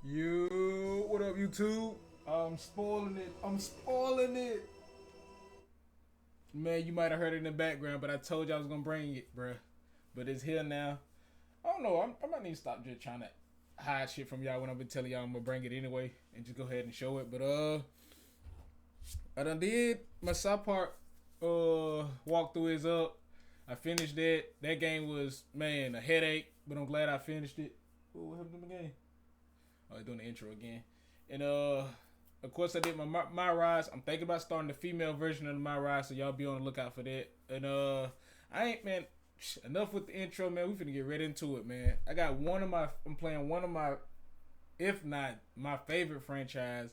You, what up, YouTube? I'm spoiling it. I'm spoiling it. Man, you might have heard it in the background, but I told you I was gonna bring it, bruh. But it's here now. I don't know. I might need to stop just trying to hide shit from y'all when I've been telling y'all I'm gonna bring it anyway, and just go ahead and show it. But I done did my South Park walkthrough is up. I finished that. That game was, man, a headache, but I'm glad I finished it. Ooh, what happened to the game? Oh, doing the intro again. And of course I did my rise. I'm thinking about starting the female version of my rise, so y'all be on the lookout for that. And I ain't, man, enough with the intro, man. We finna get right into it, man. I'm playing one of my, if not my favorite franchise.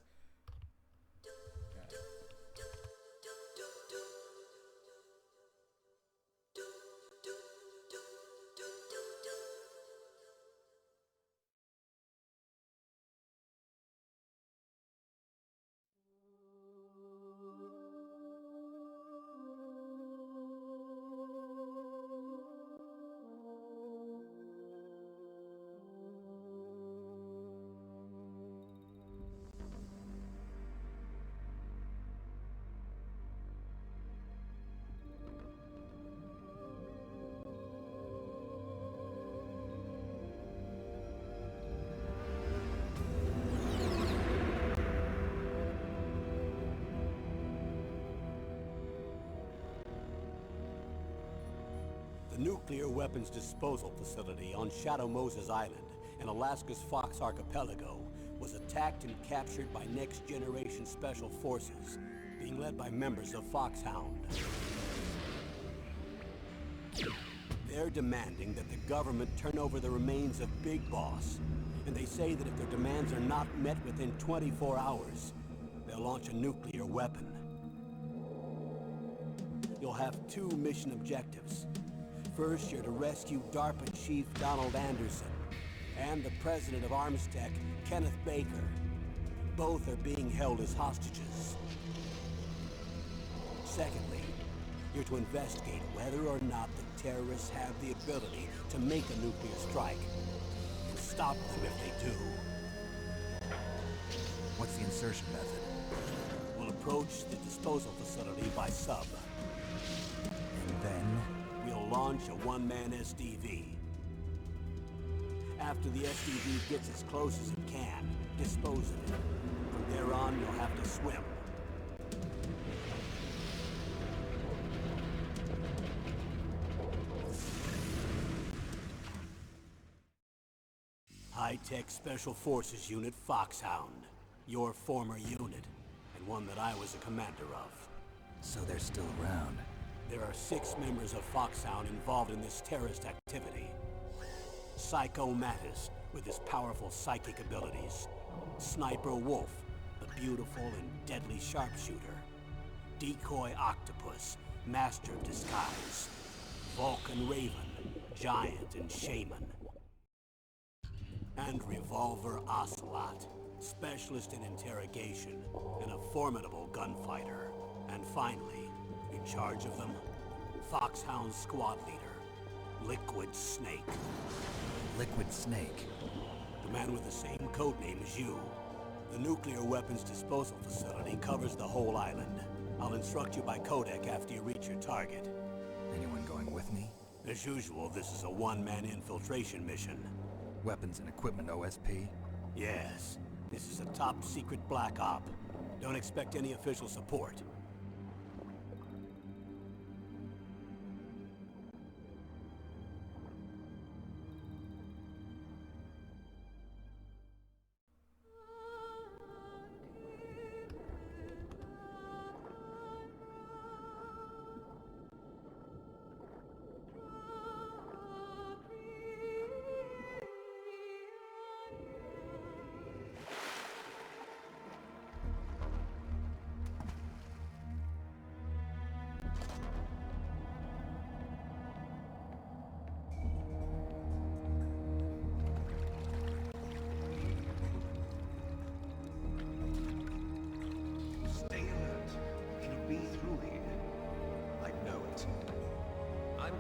The nuclear weapons disposal facility on Shadow Moses Island in Alaska's Fox Archipelago was attacked and captured by Next Generation Special Forces, being led by members of Foxhound. They're demanding that the government turn over the remains of Big Boss, and they say that if their demands are not met within 24 hours, they'll launch a nuclear weapon. You'll have two mission objectives. First, you're to rescue DARPA Chief Donald Anderson and the president of Armstech, Kenneth Baker. Both are being held as hostages. Secondly, you're to investigate whether or not the terrorists have the ability to make a nuclear strike and stop them if they do. What's the insertion method? We'll approach the disposal facility by sub. And then? We'll launch a one-man SDV. After the SDV gets as close as it can, dispose of it. From there on, you'll have to swim. High-Tech Special Forces Unit Foxhound. Your former unit, and one that I was a commander of. So they're still around. There are 6 members of Foxhound involved in this terrorist activity. Psycho Mattis, with his powerful psychic abilities. Sniper Wolf, the beautiful and deadly sharpshooter. Decoy Octopus, master of disguise. Vulcan Raven, giant and shaman. And Revolver Ocelot, specialist in interrogation and a formidable gunfighter. And finally, in charge of them, Foxhound squad leader, Liquid Snake. Liquid Snake? The man with the same codename as you. The nuclear weapons disposal facility covers the whole island. I'll instruct you by codec after you reach your target. Anyone going with me? As usual, this is a one-man infiltration mission. Weapons and equipment OSP? Yes, this is a top-secret black op. Don't expect any official support.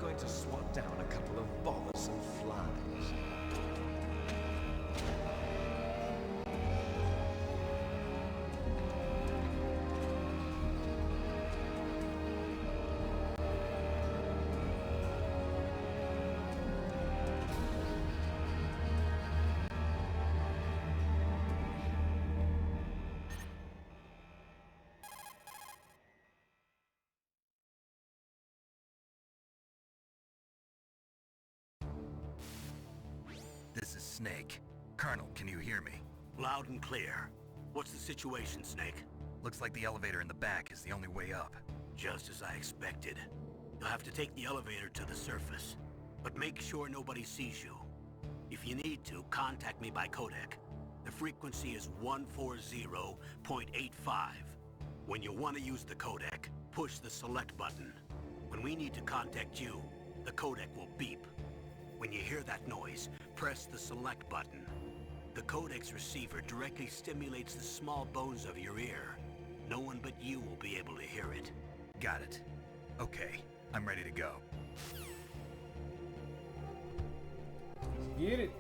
going to swat down a couple of bothersome flies. This is Snake. Colonel, can you hear me? Loud and clear. What's the situation, Snake? Looks like the elevator in the back is the only way up. Just as I expected. You'll have to take the elevator to the surface. But make sure nobody sees you. If you need to, contact me by codec. The frequency is 140.85. When you want to use the codec, push the select button. When we need to contact you, the codec will beep. When you hear that noise, press the select button. The codec's receiver directly stimulates the small bones of your ear. No one but you will be able to hear it. Got it. Okay, I'm ready to go. Let's get it.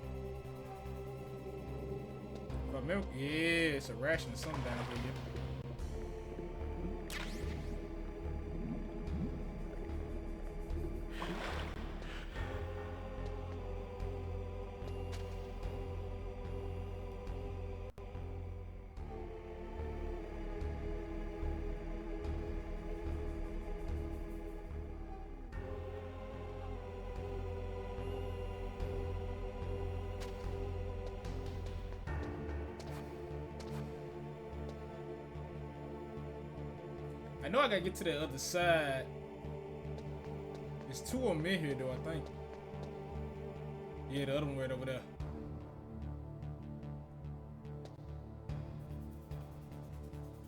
If I remember, yeah, it's a ration or something down here. I know I gotta get to the other side. There's two of them in here though, I think. Yeah, the other one right over there.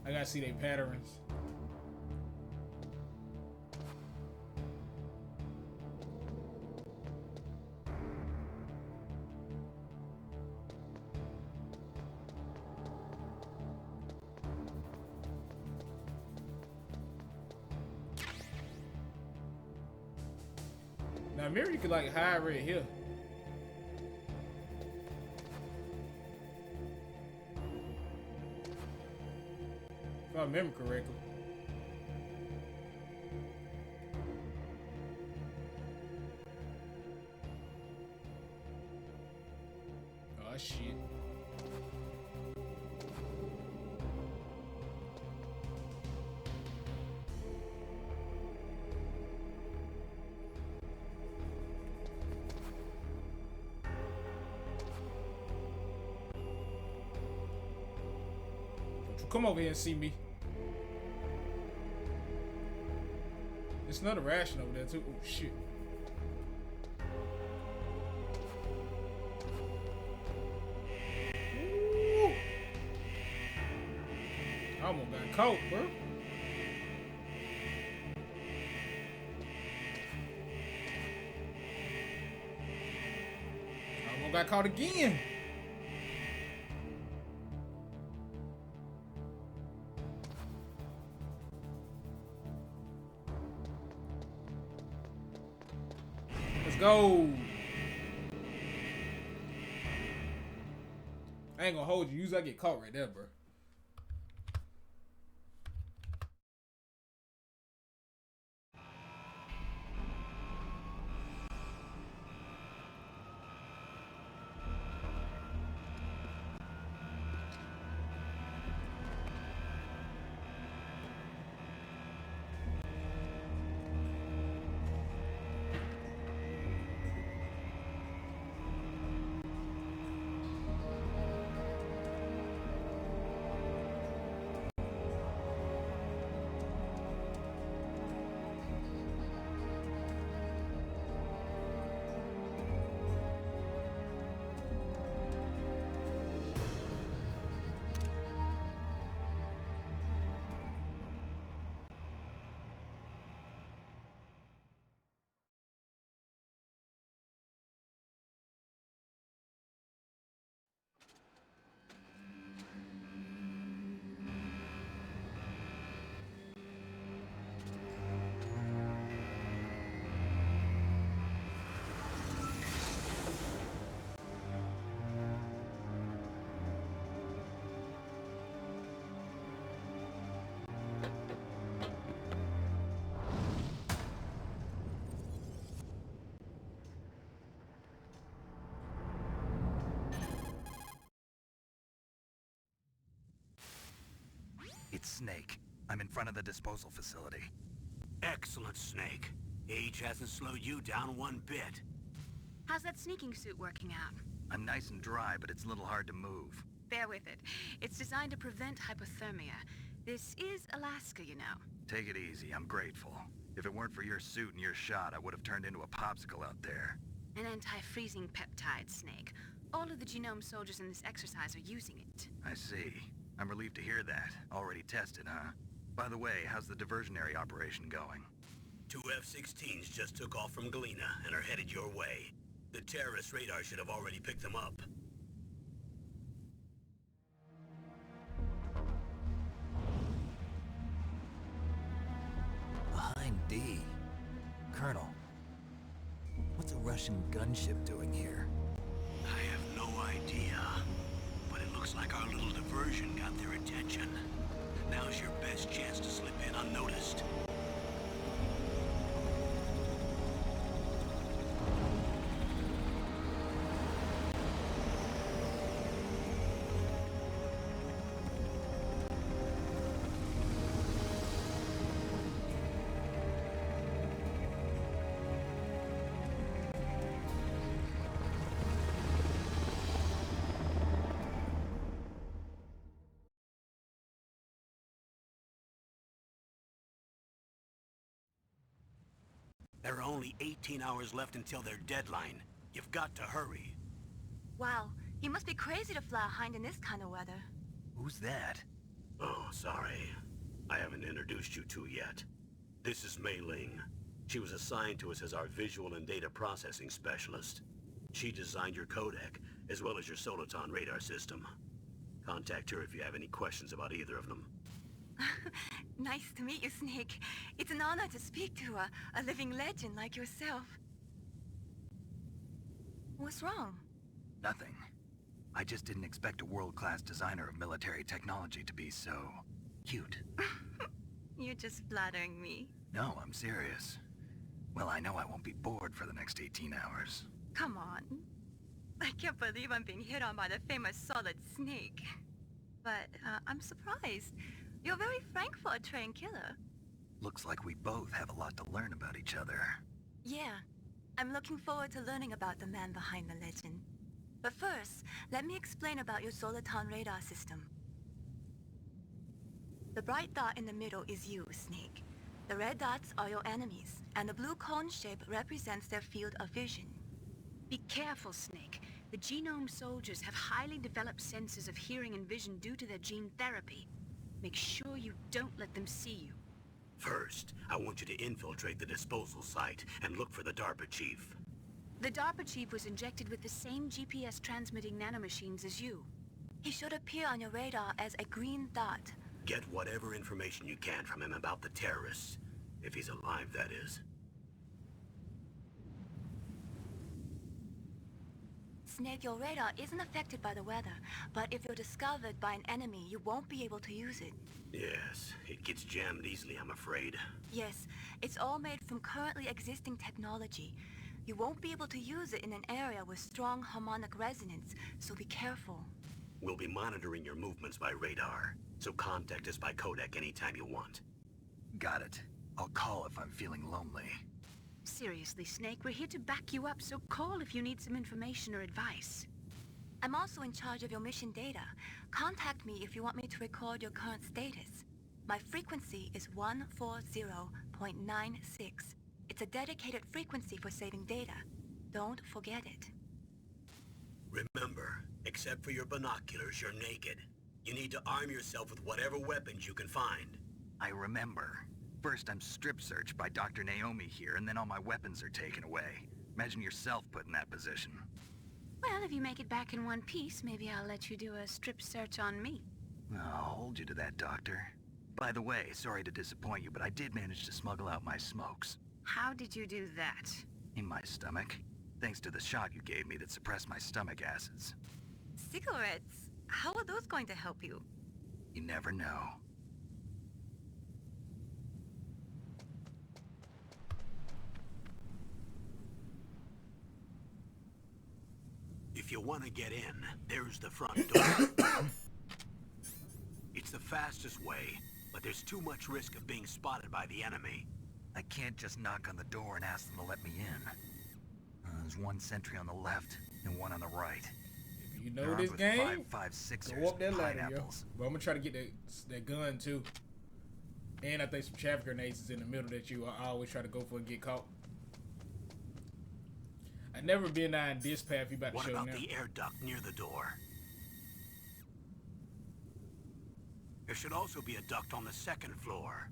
I gotta see their patterns. Now, maybe you could like hide right here. If I remember correctly. Oh shit. Come over here and see me. There's another ration over there too. Oh shit. Ooh. I almost got caught, bro. I almost got caught again. Let's go. I ain't gonna hold you. Usually I get caught right there, bro. It's Snake. I'm in front of the disposal facility. Excellent, Snake. Age hasn't slowed you down one bit. How's that sneaking suit working out? I'm nice and dry, but it's a little hard to move. Bear with it. It's designed to prevent hypothermia. This is Alaska, you know. Take it easy, I'm grateful. If it weren't for your suit and your shot, I would have turned into a popsicle out there. An anti-freezing peptide, Snake. All of the genome soldiers in this exercise are using it. I see. I'm relieved to hear that. Already tested, huh? By the way, how's the diversionary operation going? 2 F-16s just took off from Galena and are headed your way. The terrorist radar should have already picked them up. Behind D. Colonel, what's a Russian gunship doing here? I have no idea, but it looks like our little diversion got their attention. Now's your best chance to slip in unnoticed. There are only 18 hours left until their deadline. You've got to hurry. Wow, you must be crazy to fly a Hind in this kind of weather. Who's that? Oh, sorry. I haven't introduced you to yet. This is Mei Ling. She was assigned to us as our visual and data processing specialist. She designed your codec, as well as your Soliton radar system. Contact her if you have any questions about either of them. Nice to meet you, Snake. It's an honor to speak to a living legend like yourself. What's wrong? Nothing. I just didn't expect a world-class designer of military technology to be so... cute. You're just flattering me. No, I'm serious. Well, I know I won't be bored for the next 18 hours. Come on. I can't believe I'm being hit on by the famous Solid Snake. But, I'm surprised. You're very frank for a trained killer. Looks like we both have a lot to learn about each other. Yeah. I'm looking forward to learning about the man behind the legend. But first, let me explain about your Soliton radar system. The bright dot in the middle is you, Snake. The red dots are your enemies, and the blue cone shape represents their field of vision. Be careful, Snake. The genome soldiers have highly developed senses of hearing and vision due to their gene therapy. Make sure you don't let them see you. First, I want you to infiltrate the disposal site and look for the DARPA chief. The DARPA chief was injected with the same GPS transmitting nanomachines as you. He should appear on your radar as a green dot. Get whatever information you can from him about the terrorists. If he's alive, that is. Snake, your radar isn't affected by the weather, but if you're discovered by an enemy, you won't be able to use it. Yes, it gets jammed easily, I'm afraid. Yes, it's all made from currently existing technology. You won't be able to use it in an area with strong harmonic resonance, so be careful. We'll be monitoring your movements by radar, so contact us by codec anytime you want. Got it. I'll call if I'm feeling lonely. Seriously, Snake, we're here to back you up, so call if you need some information or advice. I'm also in charge of your mission data. Contact me if you want me to record your current status. My frequency is 140.96. It's a dedicated frequency for saving data. Don't forget it. Remember, except for your binoculars, you're naked. You need to arm yourself with whatever weapons you can find. I remember. First, I'm strip searched by Dr. Naomi here, and then all my weapons are taken away. Imagine yourself put in that position. Well, if you make it back in one piece, maybe I'll let you do a strip search on me. I'll hold you to that, Doctor. By the way, sorry to disappoint you, but I did manage to smuggle out my smokes. How did you do that? In my stomach. Thanks to the shot you gave me that suppressed my stomach acids. Cigarettes? How are those going to help you? You never know. If you want to get in, there's the front door. It's the fastest way, but there's too much risk of being spotted by the enemy. I can't just knock on the door and ask them to let me in. There's one sentry on the left and one on the right. If you know They're this armed with game, 5.56ers, go up that ladder, yo. pineapples. But I'm gonna try to get that gun too. And I think some traffic grenades is in the middle that I always try to go for and get caught. I never been down this path you about to What show about now. the air duct near the door? There should also be a duct on the second floor.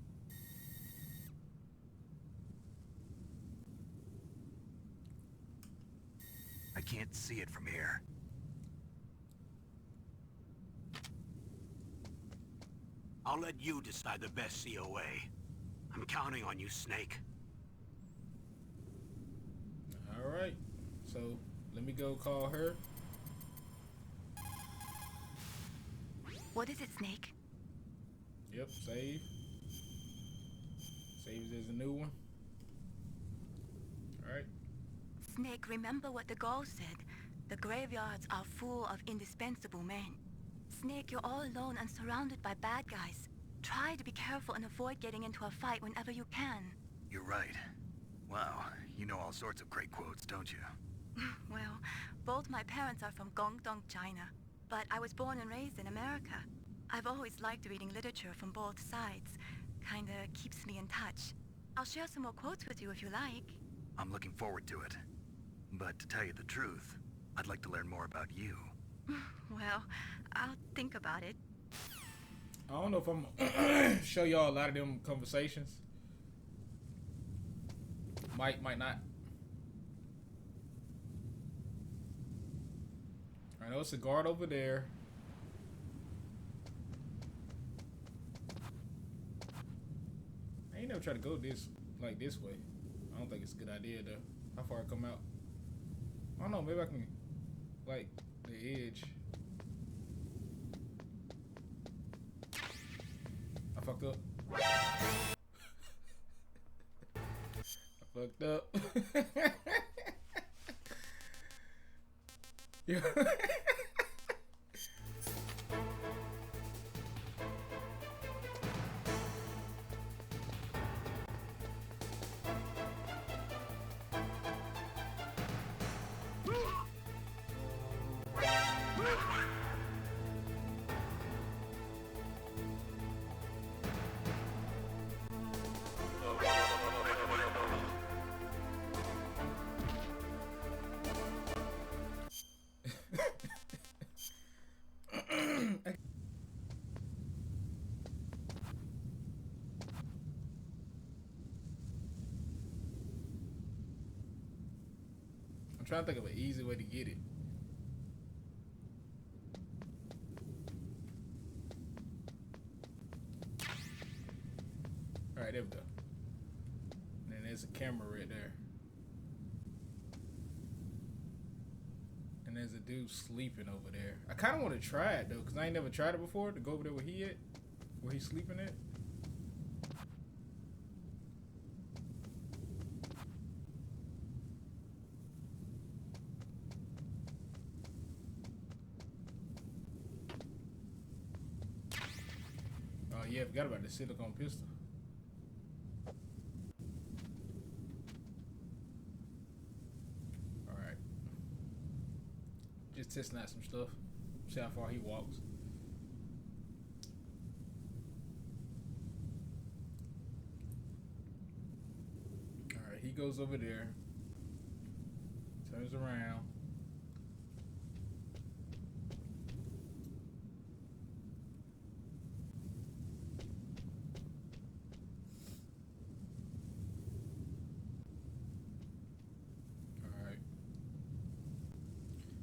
I can't see it from here. I'll let you decide the best COA. I'm counting on you, Snake. Alright. So, let me go call her. What is it, Snake? Yep, save. Saves as a new one. Alright. Snake, remember what the Gauls said. The graveyards are full of indispensable men. Snake, you're all alone and surrounded by bad guys. Try to be careful and avoid getting into a fight whenever you can. You're right. Wow, you know all sorts of great quotes, don't you? Well, both my parents are from Guangdong, China. But I was born and raised in America. I've always liked reading literature from both sides. Kinda keeps me in touch. I'll share some more quotes with you if you like. I'm looking forward to it. But to tell you the truth, I'd like to learn more about you. Well, I'll think about it. I don't know if I'm gonna show y'all a lot of them conversations. Might not. I know it's a guard over there. I ain't never tried to go this way. I don't think it's a good idea though. How far I come out? I don't know, maybe I can like the edge. I fucked up. I fucked up. Yeah. I'm trying to think of an easy way to get it. Alright, there we go. And then there's a camera right there. And there's a dude sleeping over there. I kind of want to try it though, because I ain't never tried it before, to go over there where he at. Where he's sleeping at. Oh yeah, I forgot about the silicone pistol. Alright. Just testing out some stuff. See how far he walks. Alright, he goes over there. Turns around.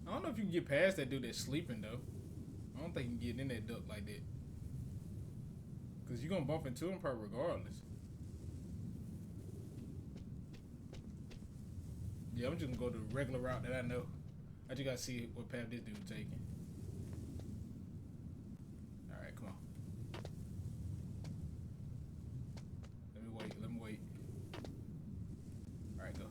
I don't know if you can get past that dude that's sleeping though. I don't think you can get in that duct like that. Cause you're gonna bump into him probably regardless. Yeah, I'm just gonna go the regular route that I know. I just gotta see what path this dude taking. Alright, come on. Let me wait. Alright, go.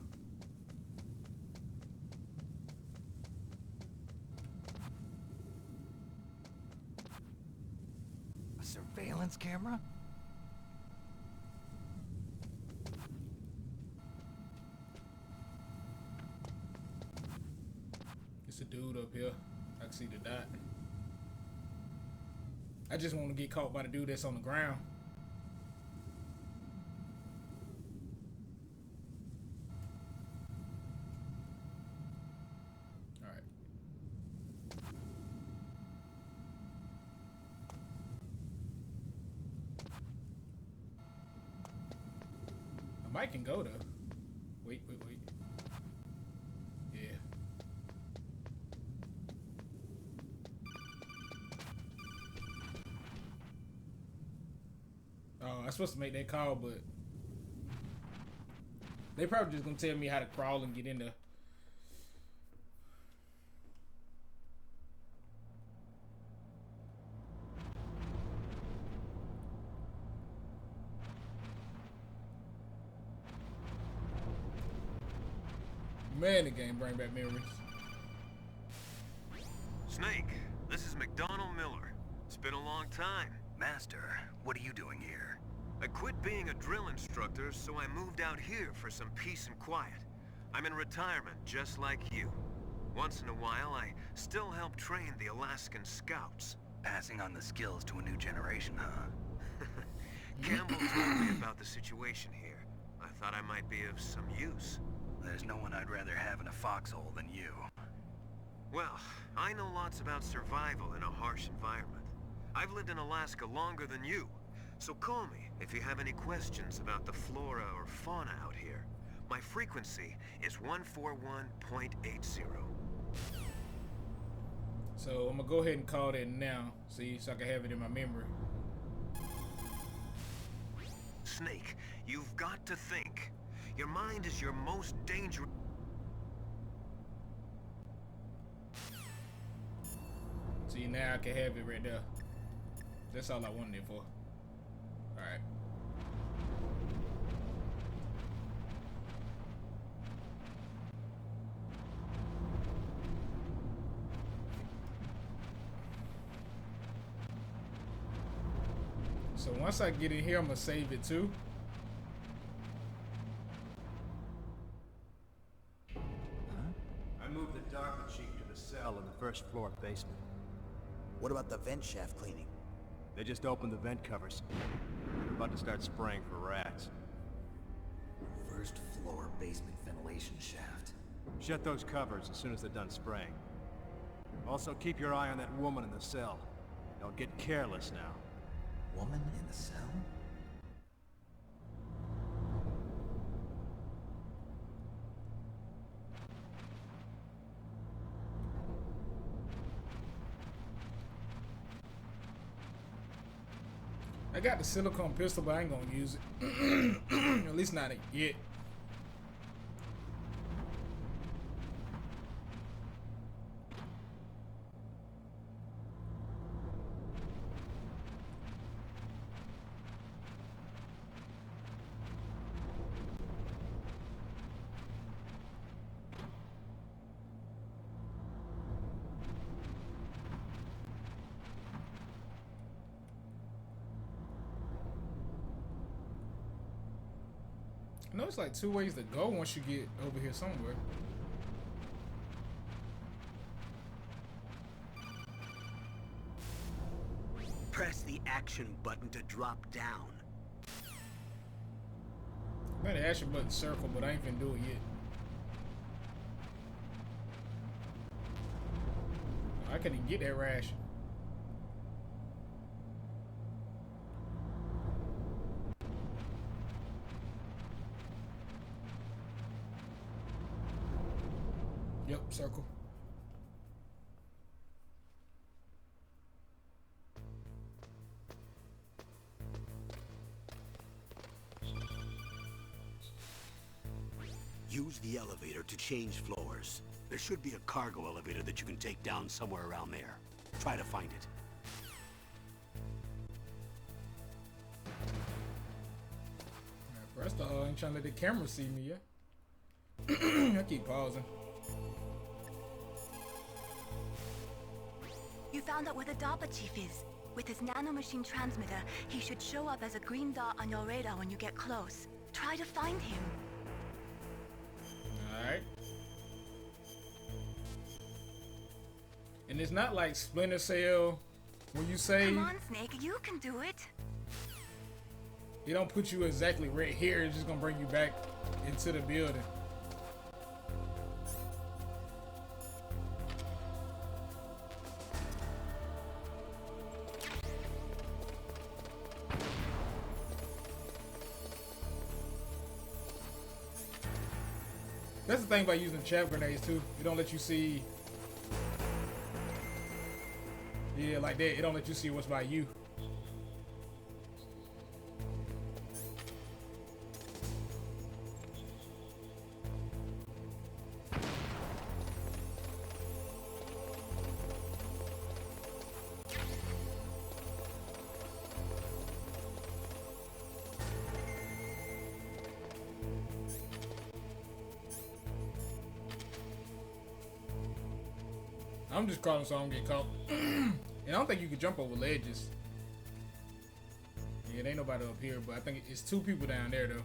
A surveillance camera? up here. I can see the dot. I just want to get caught by the dude that's on the ground. Alright. I might can go though. Wait. Yeah. Oh, I'm supposed to make that call, but they probably just gonna tell me how to crawl and get in there. Man, the game bring back memories. Snake, this is McDonald Miller. It's been a long time. Master, what are you doing here? I quit being a drill instructor, so I moved out here for some peace and quiet. I'm in retirement, just like you. Once in a while, I still help train the Alaskan Scouts. Passing on the skills to a new generation, huh? Campbell told me about the situation here. I thought I might be of some use. There's no one I'd rather have in a foxhole than you. Well, I know lots about survival in a harsh environment. I've lived in Alaska longer than you, so call me if you have any questions about the flora or fauna out here. My frequency is 141.80. So I'm gonna go ahead and call that now, see, so I can have it in my memory. Snake, you've got to think. Your mind is your most dangerous... See, now I can have it right there. That's all I wanted it for. Alright. So once I get in here, I'm gonna save it too. I moved the DARPA chief to the cell in the first floor basement. What about the vent shaft cleaning? They just opened the vent covers. They're about to start spraying for rats. First floor basement ventilation shaft. Shut those covers as soon as they're done spraying. Also, keep your eye on that woman in the cell. Don't get careless now. Woman in the cell? I got the silicone pistol, but I ain't gonna use it. At least not yet. I know it's like 2 ways to go once you get over here somewhere. Press the action button to drop down. I made the action button circle, but I ain't finna do it yet. I couldn't even get that ration. Yep, circle. Use the elevator to change floors. There should be a cargo elevator that you can take down somewhere around there. Try to find it. First of all, I ain't trying to let the camera see me yet. I keep pausing. You found out where the DARPA chief is. With his nanomachine transmitter, he should show up as a green dot on your radar when you get close. Try to find him. Alright. And it's not like Splinter Cell when you say Come on, Snake, you can do it. it don't put you exactly right here. It's just gonna bring you back into the building. That's the thing about using chaff grenades too. It don't let you see. Yeah, like that. It don't let you see what's by you. I'm just crawling so I don't get caught. And I don't think you can jump over ledges. Yeah, there ain't nobody up here, but I think it's two people down there though.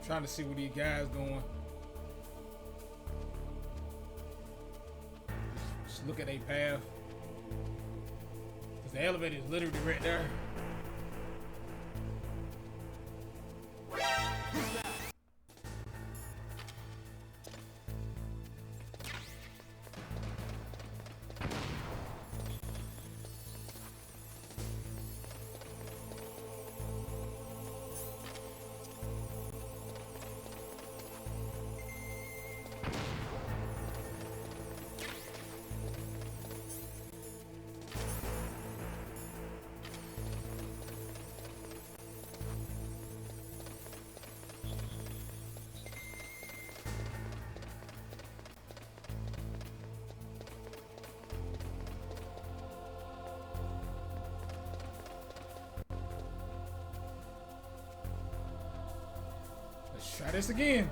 Trying to see what these guys doing. Just look at their path. Cause the elevator is literally right there. Let's try this again.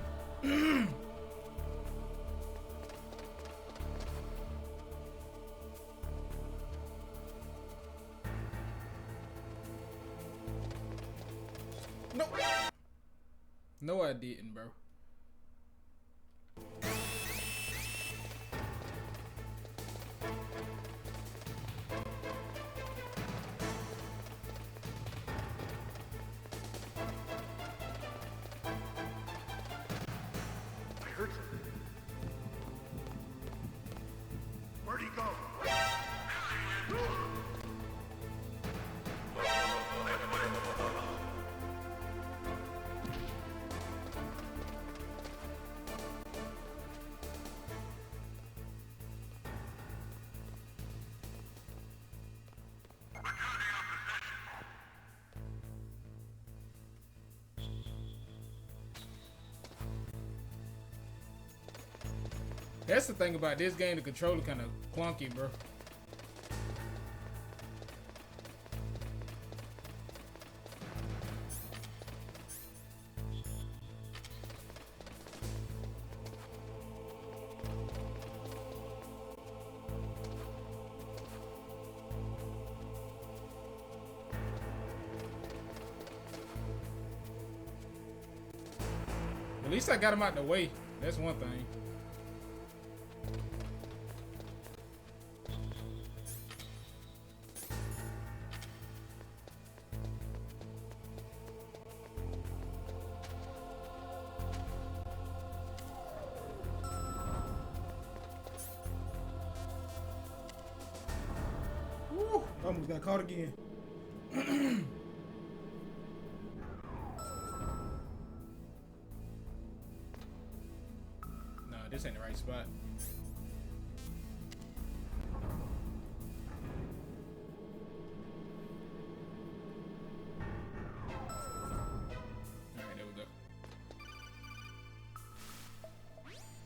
No. No, I didn't, bro. Where'd he go? That's the thing about this game, the controller kind of clunky, bro. At least I got him out the way. That's one thing. Woo, almost got caught again. this ain't the right spot. Alright, there we go.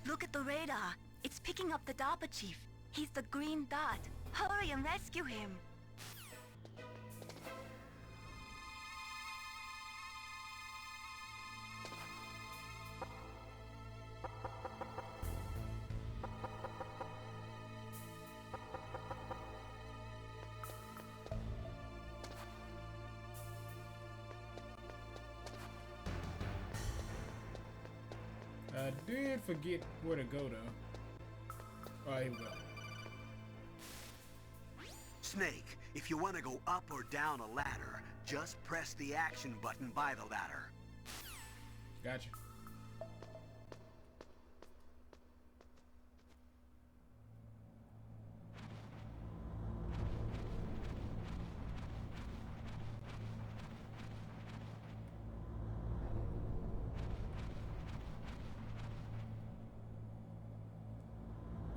Look at the radar. It's picking up the DARPA chief. He's the green dot. Hurry and rescue him. I did forget where to go though. Alright, here we go. Snake, if you want to go up or down a ladder, just press the action button by the ladder. Gotcha.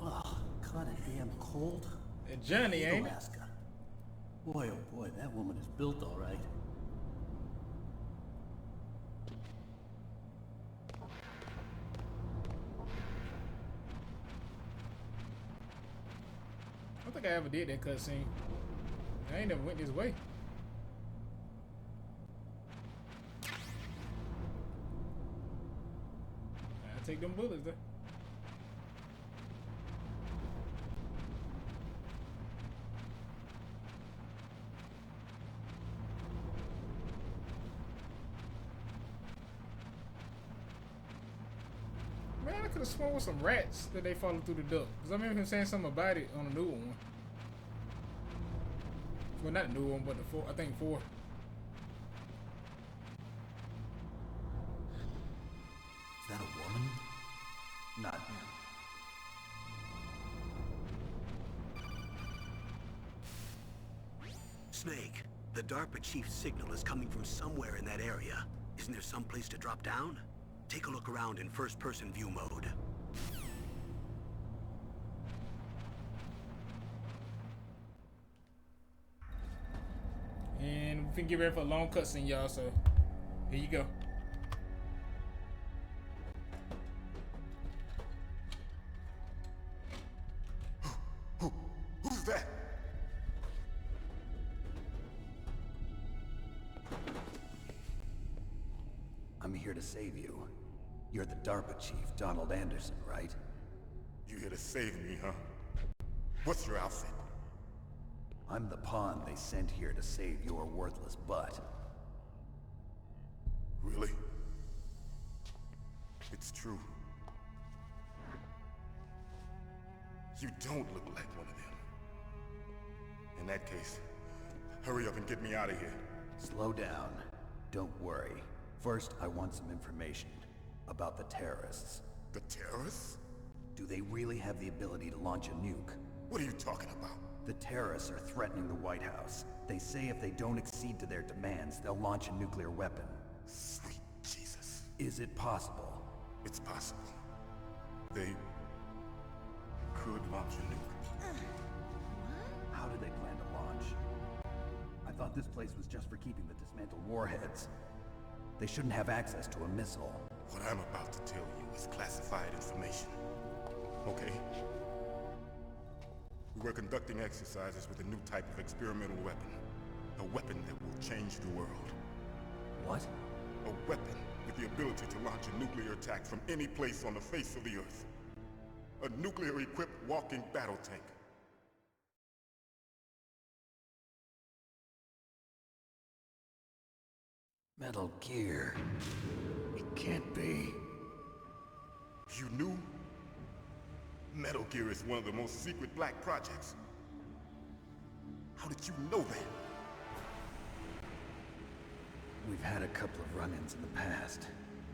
Oh, kinda damn cold. Johnny, ain't it? Alaska. Boy, oh boy, that woman is built all right. I don't think I ever did that cutscene. I ain't never went this way. I take them bullets though. Man, I could have sworn with some rats that they followed through the duct. Cause I remember him saying something about it on the new one. Well, not the new one, but the four. I think 4. Is that a woman? Not. Snake, the DARPA chief's signal is coming from somewhere in that area. Isn't there some place to drop down? Take a look around in first-person view mode. And we can get ready for a long cutscene, y'all. So here you go. Who's that? I'm here to save you. You're the DARPA chief, Donald Anderson, right? You here to save me, huh? What's your outfit? I'm the pawn they sent here to save your worthless butt. Really? It's true. You don't look like one of them. In that case, hurry up and get me out of here. Slow down. Don't worry. First, I want some information about the terrorists. The terrorists? Do they really have the ability to launch a nuke? What are you talking about? The terrorists are threatening the White House. They say if they don't accede to their demands, they'll launch a nuclear weapon. Sweet Jesus. Is it possible? It's possible. They could launch a nuke. How do they plan to launch? I thought this place was just for keeping the dismantled warheads. They shouldn't have access to a missile. What I'm about to tell you is classified information. Okay? We were conducting exercises with a new type of experimental weapon. A weapon that will change the world. What? A weapon with the ability to launch a nuclear attack from any place on the face of the Earth. A nuclear-equipped walking battle tank. Metal Gear. It can't be. You knew? Metal Gear is one of the most secret black projects. How did you know that? We've had a couple of run-ins in the past.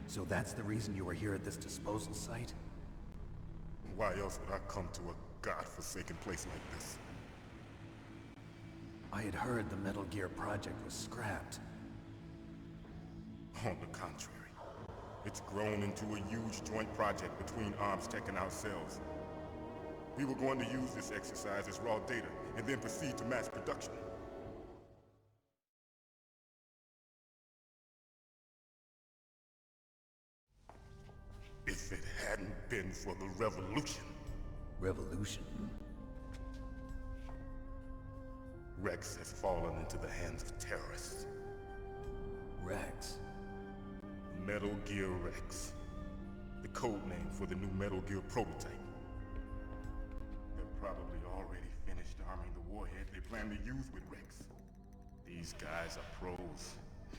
So that's the reason you were here at this disposal site? Why else would I come to a godforsaken place like this? I had heard the Metal Gear project was scrapped. On the contrary, It's grown into a huge joint project between ArmsTech and ourselves. We were going to use this exercise as raw data and then proceed to mass production. If it hadn't been for the revolution. Revolution? Rex has fallen into the hands of terrorists. Rex? Metal Gear Rex. The code name for the new Metal Gear prototype. They're probably already finished arming the warhead they plan to use with Rex. These guys are pros.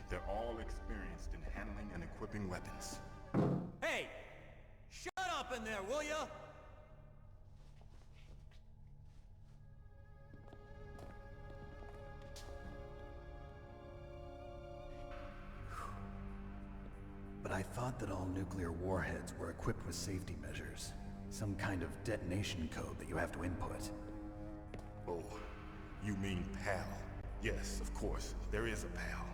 They're all experienced in handling and equipping weapons. Hey! Shut up in there, will ya? But I thought that all nuclear warheads were equipped with safety measures. Some kind of detonation code that you have to input. Oh, you mean PAL? Yes, of course, there is a PAL.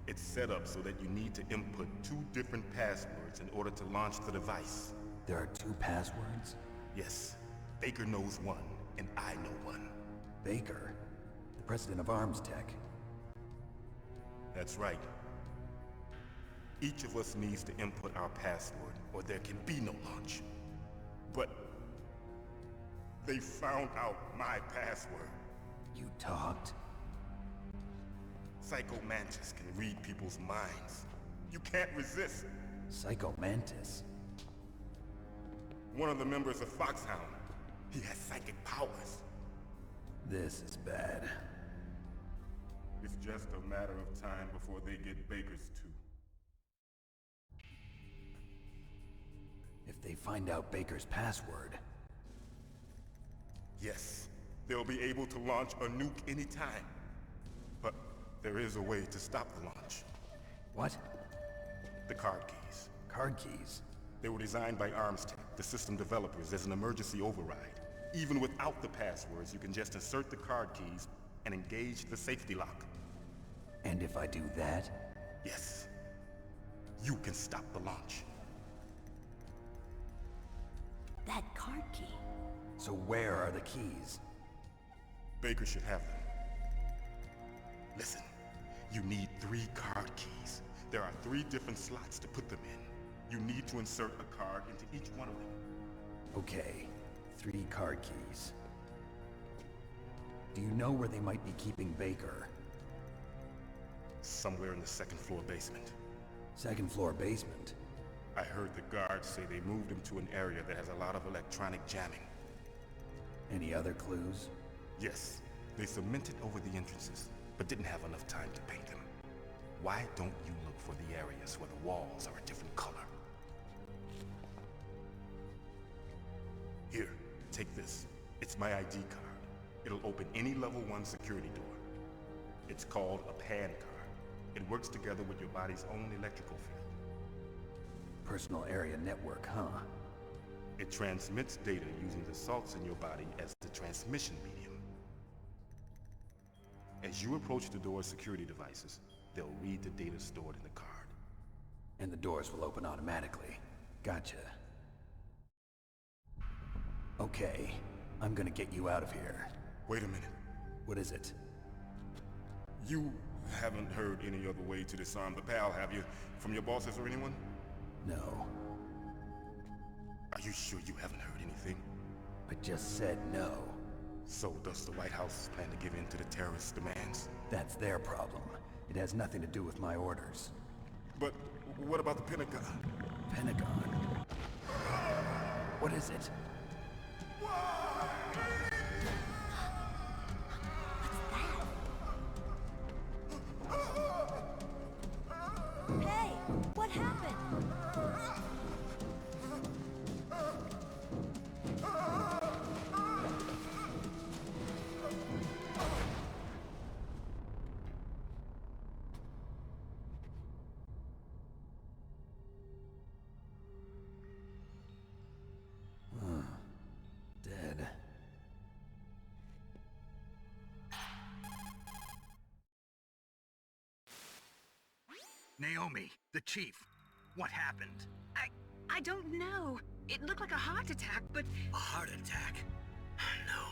It's set up so that you need to input 2 different passwords in order to launch the device. There are 2 passwords? Yes. Baker knows one, and I know one. Baker? The president of ArmsTech? That's right. Each of us needs to input our password, or there can be no launch. But they found out my password. You talked? Psycho Mantis can read people's minds. You can't resist. Psycho Mantis? One of the members of Foxhound. He has psychic powers. This is bad. It's just a matter of time before they get Baker's too. If they find out Baker's password... Yes, they'll be able to launch a nuke anytime. But there is a way to stop the launch. What? The card keys. Card keys? They were designed by ArmsTech, the system developers, as an emergency override. Even without the passwords, you can just insert the card keys and engage the safety lock. And if I do that? Yes. You can stop the launch. That card key. So where are the keys? Baker should have them. Listen, you need 3 card keys. There are 3 different slots to put them in. You need to insert a card into each one of them. Okay, 3 card keys. Do you know where they might be keeping Baker? Somewhere in the 2nd floor basement. 2nd floor basement? I heard the guards say they moved him to an area that has a lot of electronic jamming. Any other clues? Yes. They cemented over the entrances, but didn't have enough time to paint them. Why don't you look for the areas where the walls are a different color? Here, take this. It's my ID card. It'll open any level 1 security door. It's called a PAN card. It works together with your body's own electrical field. Personal area network, huh? It transmits data using the salts in your body as the transmission medium. As you approach the door's security devices, they'll read the data stored in the card. And the doors will open automatically. Gotcha. Okay, I'm gonna get you out of here. Wait a minute. What is it? You haven't heard any other way to disarm the PAL, have you? From your bosses or anyone? No. Are you sure you haven't heard anything? I just said no. So does the White House plan to give in to the terrorists' demands? That's their problem. It has nothing to do with my orders. But what about the Pentagon? Pentagon? What is it? Hey, what happened? Dead. Naomi, the chief. What happened? I don't know. It looked like a heart attack, but... A heart attack? No.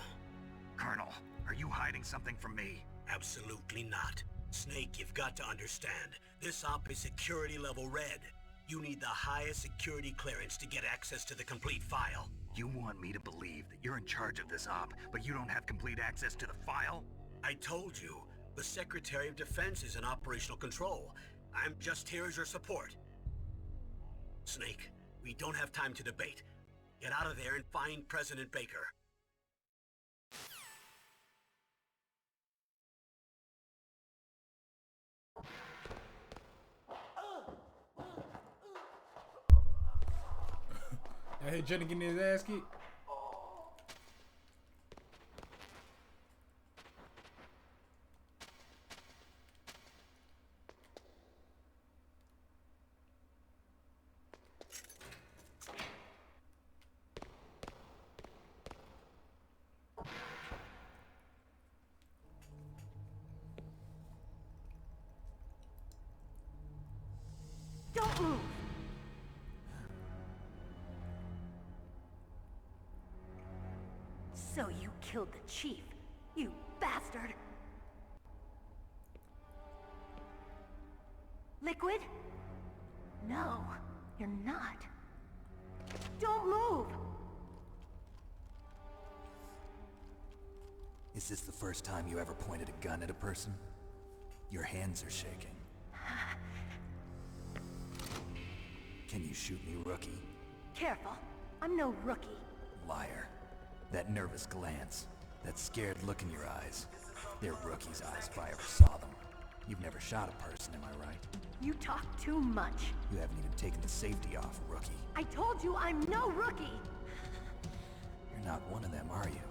Colonel, are you hiding something from me? Absolutely not. Snake, you've got to understand. This op is security level red. You need the highest security clearance to get access to the complete file. You want me to believe that you're in charge of this op, but you don't have complete access to the file? I told you, the Secretary of Defense is in operational control. I'm just here as your support. Snake, we don't have time to debate. Get out of there and find President Baker. I hate Jenny getting his ass kicked. Don't move! So you killed the chief, you bastard! Liquid? No, you're not. Don't move! Is this the first time you ever pointed a gun at a person? Your hands are shaking. Can you shoot me, rookie? Careful, I'm no rookie. Liar. That nervous glance, that scared look in your eyes. They're rookies' eyes if I ever saw them. You've never shot a person, am I right? You talk too much. You haven't even taken the safety off, rookie. I told you I'm no rookie! You're not one of them, are you?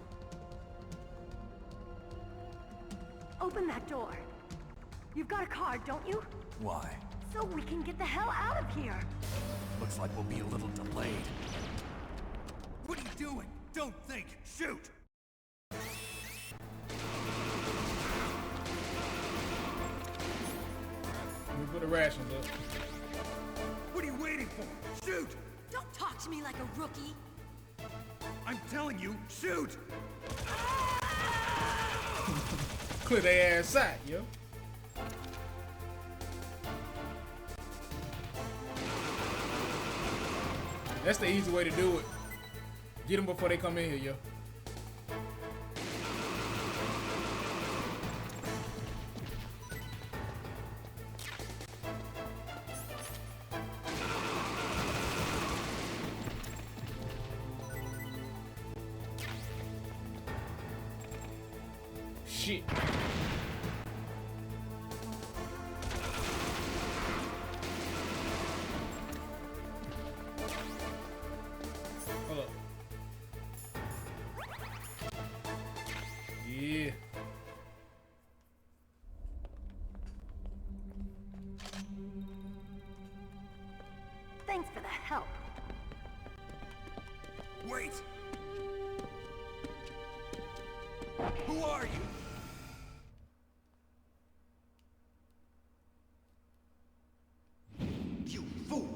Open that door. You've got a card, don't you? Why? So we can get the hell out of here! Looks like we'll be a little delayed. What are you doing? Don't think! Shoot! We put the rations up. What are you waiting for? Shoot! Don't talk to me like a rookie! I'm telling you, shoot! Clear their ass out, yo. That's the easy way to do it. Get them before they come in here, yo. Shit. Hold up. Yeah. Thanks for the help. Wait! Who are you? You fool!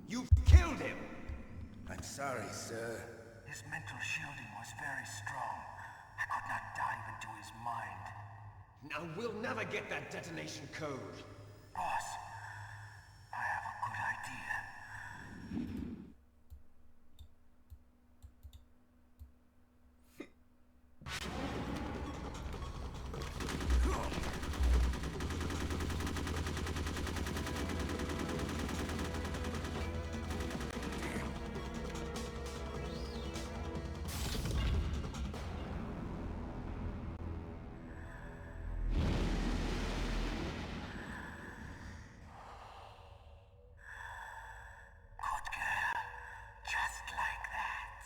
You've killed him! I'm sorry, sir. His mental shielding was very strong. I could not dive into his mind. Now we'll never get that detonation code. Boss, I have a good idea. Just like that.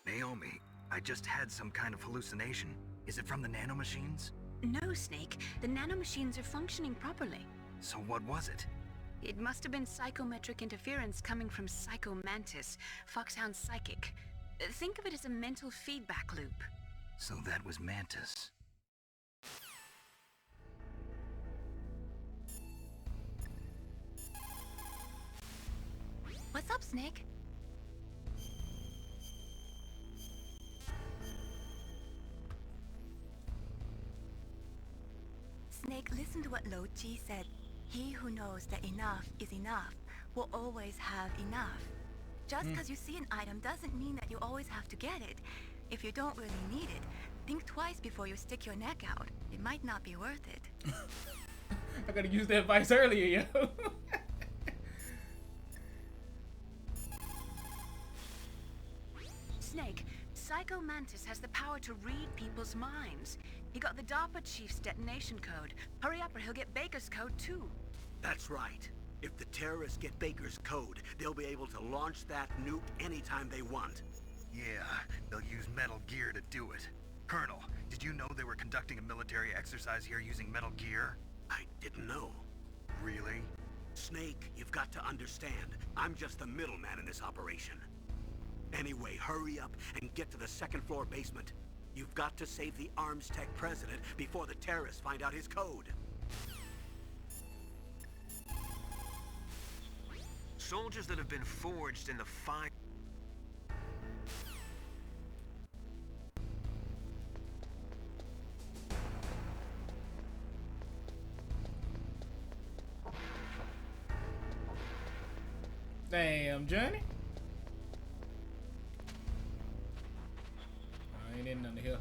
Naomi, I just had some kind of hallucination. Is it from the nanomachines? No, Snake. The nanomachines are functioning properly. So what was it? It must have been psychometric interference coming from Psycho Mantis, Foxhound's psychic. Think of it as a mental feedback loop. So that was Mantis. What's up, Snake? Snake, listen to what Lo Ji said. He who knows that enough is enough will always have enough. Just because you see an item doesn't mean that you always have to get it. If you don't really need it, think twice before you stick your neck out. It might not be worth it. I gotta use that advice earlier, yo. Snake, Psycho Mantis has the power to read people's minds. He got the DARPA chief's detonation code. Hurry up or he'll get Baker's code too. That's right. If the terrorists get Baker's code, they'll be able to launch that nuke anytime they want. Yeah, they'll use Metal Gear to do it. Colonel, did you know they were conducting a military exercise here using Metal Gear? I didn't know. Really? Snake, you've got to understand. I'm just the middleman in this operation. Anyway, hurry up and get to the second floor basement. You've got to save the ArmsTech president before the terrorists find out his code. Soldiers that have been forged in the fire. Damn, Johnny. I ain't in under here.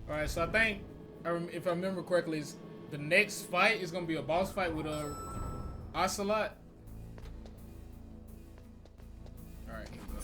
Alright, so I think, if I remember correctly, is the next fight is gonna be a boss fight with Ocelot. Alright, here we go.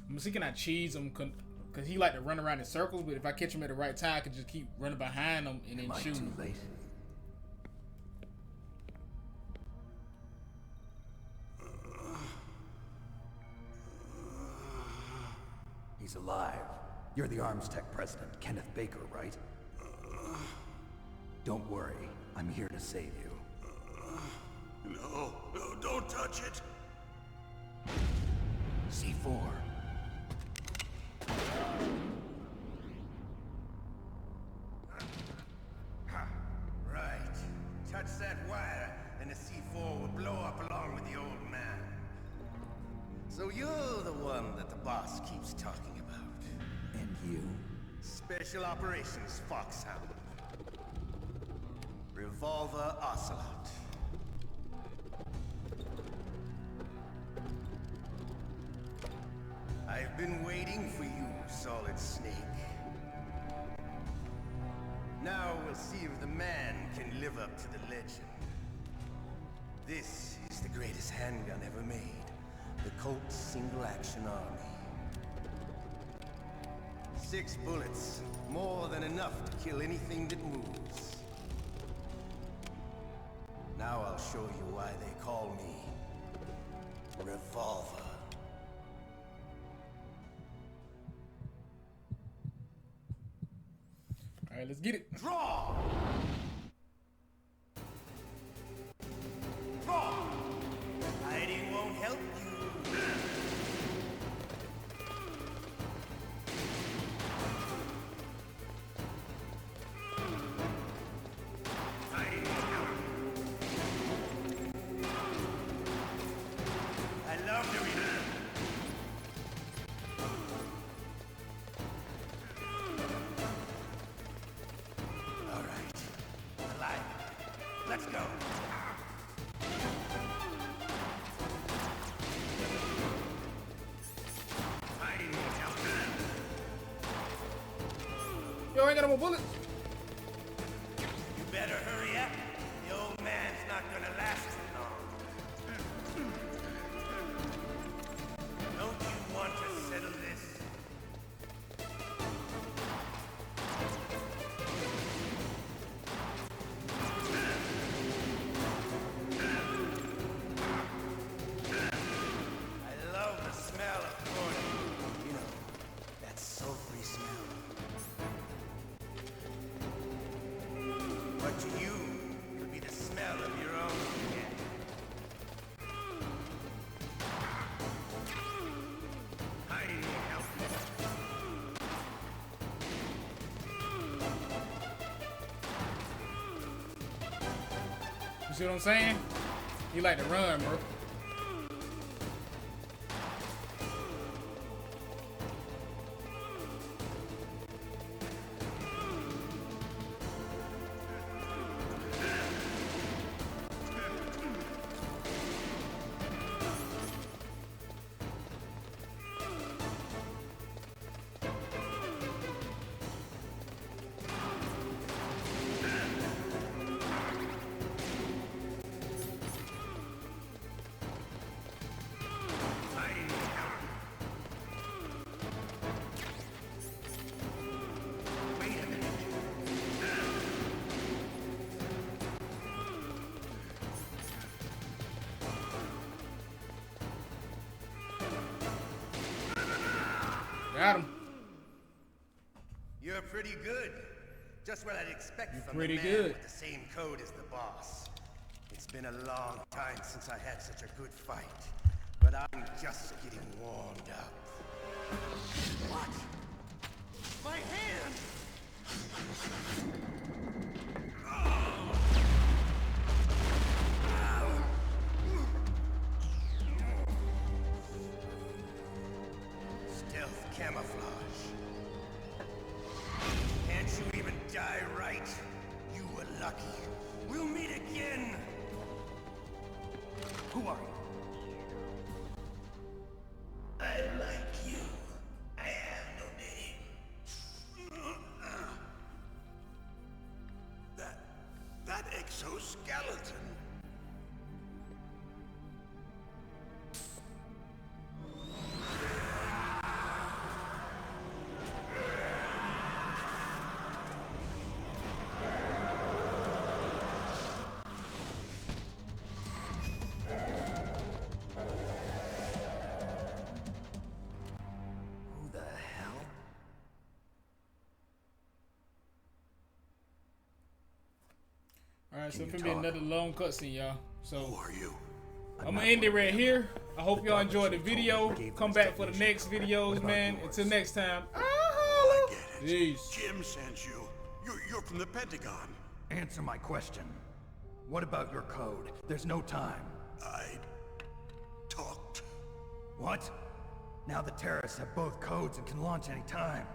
I'm see, can I cheese him? Cause he like to run around in circles, but if I catch him at the right time, I can just keep running behind him and then shoot him. Too late? He's alive. You're the ArmsTech president, Kenneth Baker, right? Don't worry. I'm here to save you. No, don't touch it! C4. Right. Touch that wire, and the C4 will blow up along with the old man. So you're the one that the boss keeps talking about. And you? Special Operations Foxhound. Revolver Ocelot. I've been waiting for you, Solid Snake. Now we'll see if the man can live up to the legend. This is the greatest handgun ever made. The Colt Single Action Army. 6 bullets, more than enough to kill anything that moves. Now I'll show you why they call me Revolver. All right, let's get it. Draw! Draw! Hiding won't help you. I love doing that. Let's go. Hiding won't help. Yo, I ain't got no more bullets. You better hurry up. The old man's not gonna last too long. Don't you want to settle this? I love the smell of corn. You know, that sulfury smell. But to you, it'll be the smell of your own skin. Hiding won't help You see what I'm saying? You like to run, bro. Got him. You're pretty good. Just what I'd expect You're from pretty the man good. with the same code as the boss. It's been a long time since I had such a good fight, but I'm just getting warmed up. What? My hand! Stealth camouflage. Can't you even die right? You were lucky. We'll meet again! Who are you? I like you. I have no name. That exoskeleton. Who the hell? All right, so Can it's you gonna be talk? another long cutscene, y'all. So Who are you? I'm gonna end it right here. I hope y'all enjoyed the video. Come back for the next videos, man. Until next time. I get it. Peace. Jim sent you. You're from the Pentagon. Answer my question. What about your code? There's no time. I talked. What? Now the terrorists have both codes and can launch any time.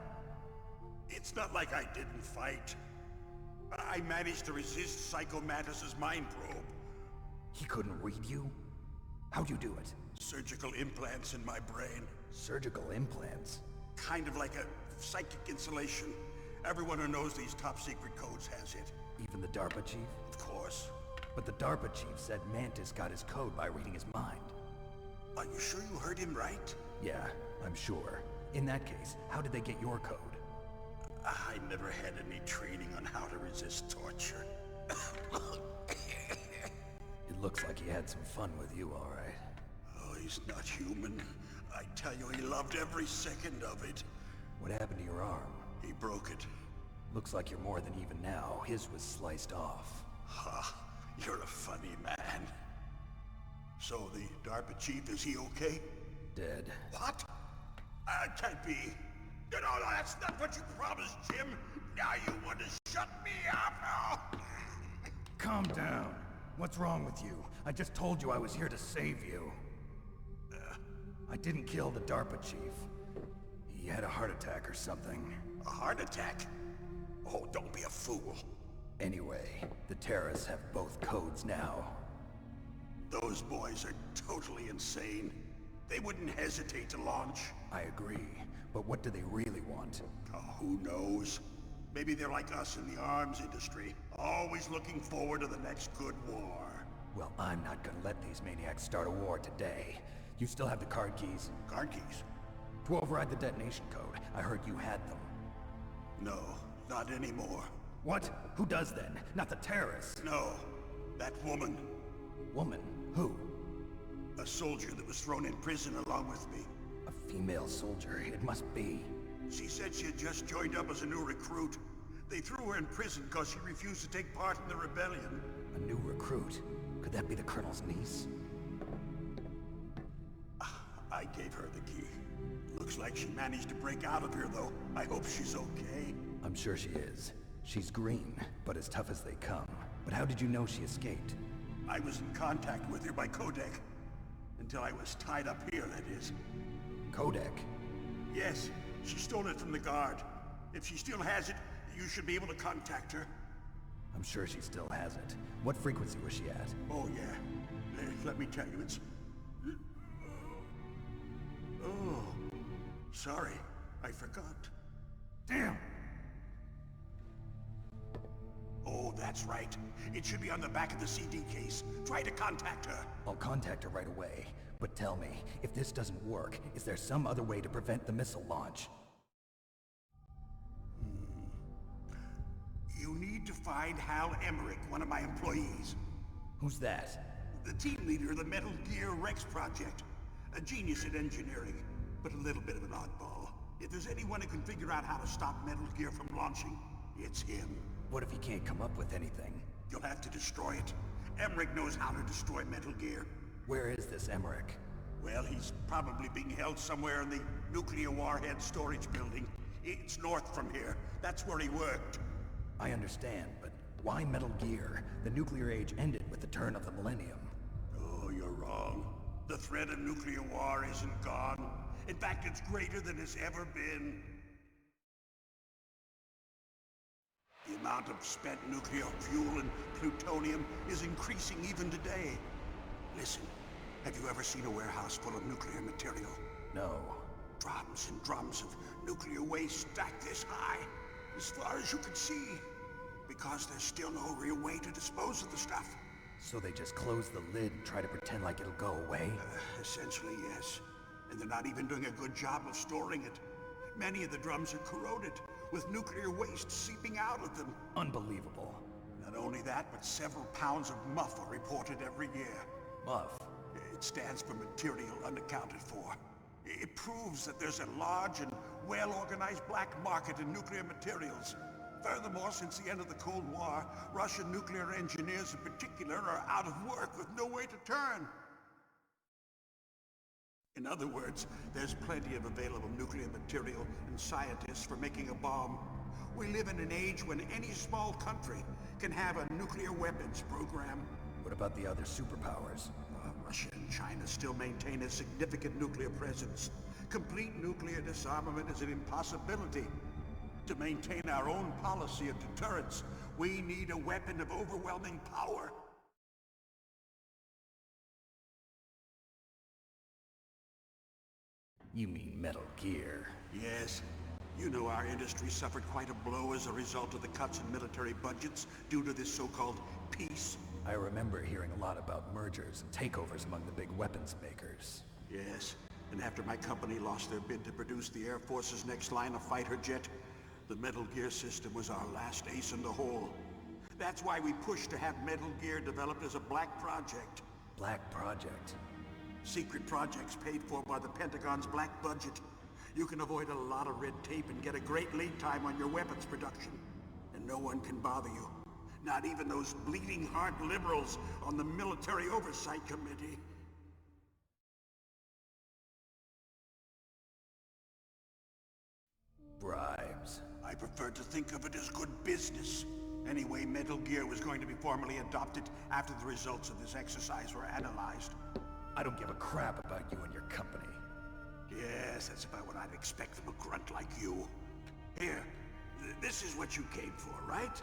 It's not like I didn't fight. I managed to resist Psycho Mantis's mind probe. He couldn't read you? How'd you do it? Surgical implants in my brain. Surgical implants? Kind of like a psychic insulation. Everyone who knows these top secret codes has it. Even the DARPA chief? Of course. But the DARPA chief said Mantis got his code by reading his mind. Are you sure you heard him right? Yeah, I'm sure. In that case, how did they get your code? I never had any training on how to resist torture. It looks like he had some fun with you, all right. Oh, he's not human. I tell you, he loved every second of it. What happened to your arm? He broke it. Looks like you're more than even now. His was sliced off. Ha, you're a funny man. So the DARPA chief, is he okay? Dead. What? Can't be. No, that's not what you promised, Jim. Now you want to shut me up? Calm down. What's wrong with you? I just told you I was here to save you. I didn't kill the DARPA chief. He had a heart attack or something. A heart attack? Oh, don't be a fool. Anyway, the terrorists have both codes now. Those boys are totally insane. They wouldn't hesitate to launch. I agree, but what do they really want? Oh, who knows? Maybe they're like us in the arms industry, always looking forward to the next good war. Well, I'm not gonna let these maniacs start a war today. You still have the card keys? Card keys? To override the detonation code. I heard you had them. No, not anymore. What? Who does then? Not the terrorists? No, that woman. Woman? Who? A soldier that was thrown in prison along with me. A female soldier, it must be. She said she had just joined up as a new recruit. They threw her in prison because she refused to take part in the rebellion. A new recruit? Could that be the Colonel's niece? I gave her the key. Looks like she managed to break out of here, though. I hope she's okay. I'm sure she is. She's green, but as tough as they come. But how did you know she escaped? I was in contact with her by codec. Until I was tied up here, that is. Codec? Yes, she stole it from the guard. If she still has it, you should be able to contact her. I'm sure she still has it. What frequency was she at? Oh, yeah. Let me tell you, it's... Oh, sorry. I forgot. Damn! Oh, that's right. It should be on the back of the CD case. Try to contact her. I'll contact her right away. But tell me, if this doesn't work, is there some other way to prevent the missile launch? You need to find Hal Emmerich, one of my employees. Who's that? The team leader of the Metal Gear Rex project. A genius at engineering, but a little bit of an oddball. If there's anyone who can figure out how to stop Metal Gear from launching, it's him. What if he can't come up with anything? You'll have to destroy it. Emmerich knows how to destroy Metal Gear. Where is this Emmerich? Well, he's probably being held somewhere in the nuclear warhead storage building. It's north from here. That's where he worked. I understand, but why Metal Gear? The nuclear age ended with the turn of the millennium. Oh, you're wrong. The threat of nuclear war isn't gone. In fact, it's greater than it's ever been. The amount of spent nuclear fuel and plutonium is increasing even today. Listen, have you ever seen a warehouse full of nuclear material? No. Drums and drums of nuclear waste stacked this high, as far as you can see. Because there's still no real way to dispose of the stuff. So they just close the lid and try to pretend like it'll go away? Essentially, yes. And they're not even doing a good job of storing it. Many of the drums are corroded, with nuclear waste seeping out of them. Unbelievable. Not only that, but several pounds of MUF are reported every year. MUF? It stands for material unaccounted for. It proves that there's a large and well-organized black market in nuclear materials. Furthermore, since the end of the Cold War, Russian nuclear engineers in particular are out of work with no way to turn. In other words, there's plenty of available nuclear material and scientists for making a bomb. We live in an age when any small country can have a nuclear weapons program. What about the other superpowers? Russia and China still maintain a significant nuclear presence. Complete nuclear disarmament is an impossibility. To maintain our own policy of deterrence, we need a weapon of overwhelming power. You mean Metal Gear? Yes. You know our industry suffered quite a blow as a result of the cuts in military budgets due to this so-called peace. I remember hearing a lot about mergers and takeovers among the big weapons makers. Yes, and after my company lost their bid to produce the Air Force's next line of fighter jet, the Metal Gear system was our last ace in the hole. That's why we pushed to have Metal Gear developed as a black project. Black project? Secret projects paid for by the Pentagon's black budget. You can avoid a lot of red tape and get a great lead time on your weapons production. And no one can bother you. Not even those bleeding heart liberals on the Military Oversight Committee. Bribes. I prefer to think of it as good business. Anyway, Metal Gear was going to be formally adopted after the results of this exercise were analyzed. I don't give a crap about you and your company. Yes, that's about what I'd expect from a grunt like you. Here, this is what you came for, right?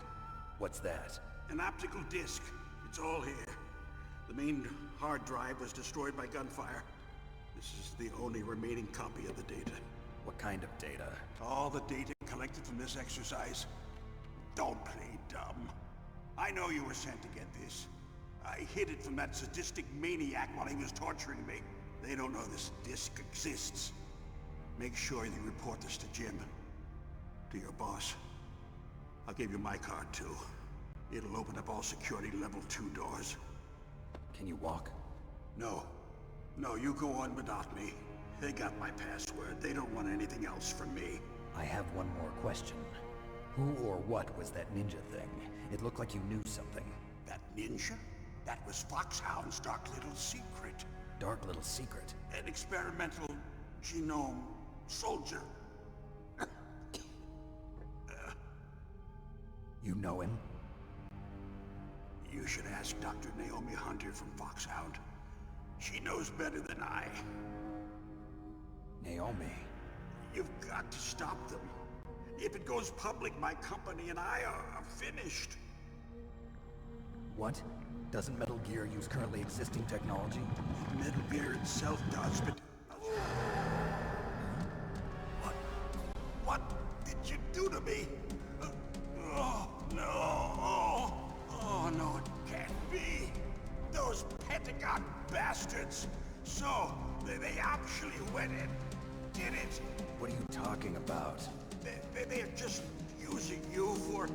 What's that? An optical disc. It's all here. The main hard drive was destroyed by gunfire. This is the only remaining copy of the data. What kind of data? All the data collected from this exercise. Don't play dumb. I know you were sent to get this. I hid it from that sadistic maniac while he was torturing me. They don't know this disc exists. Make sure you report this to Jim. To your boss. I'll give you my card too. It'll open up all security level 2 doors. Can you walk? No. No, you go on without me. They got my password. They don't want anything else from me. I have one more question. Who or what was that ninja thing? It looked like you knew something. That ninja? That was Foxhound's dark little secret. Dark little secret? An experimental genome soldier. You know him? You should ask Dr. Naomi Hunter from Foxhound. She knows better than I. Naomi? You've got to stop them. If it goes public, my company and I are finished. What? Doesn't Metal Gear use currently existing technology? Metal Gear itself does, but... What did you do to me? Oh, no. Oh, no, it can't be. Those Pentagon bastards. So, they actually went and did it. What are you talking about? They're just using you for...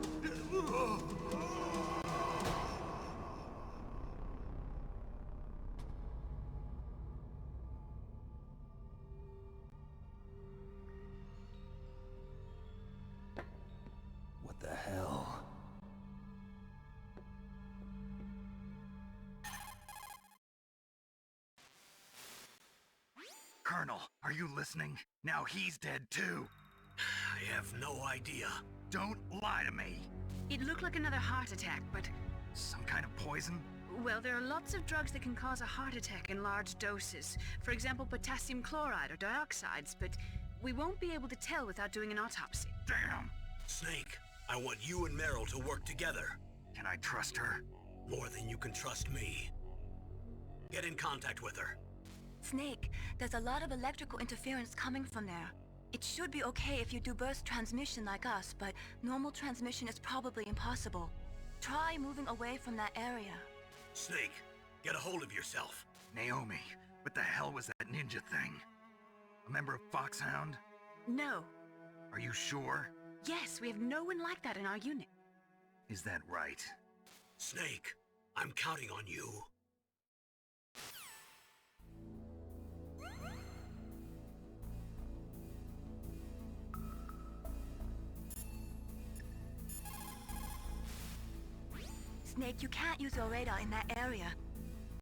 What the hell? Colonel, are you listening? Now he's dead too. I have no idea. Don't lie to me. It looked like another heart attack, but... Some kind of poison? Well, there are lots of drugs that can cause a heart attack in large doses. For example, potassium chloride or dioxides, but we won't be able to tell without doing an autopsy. Damn! Snake, I want you and Meryl to work together. Can I trust her? More than you can trust me. Get in contact with her. Snake, there's a lot of electrical interference coming from there. It should be okay if you do burst transmission like us, but normal transmission is probably impossible. Try moving away from that area. Snake, get a hold of yourself. Naomi, what the hell was that ninja thing? A member of Foxhound? No. Are you sure? Yes, we have no one like that in our unit. Is that right? Snake, I'm counting on you. Snake, you can't use your radar in that area.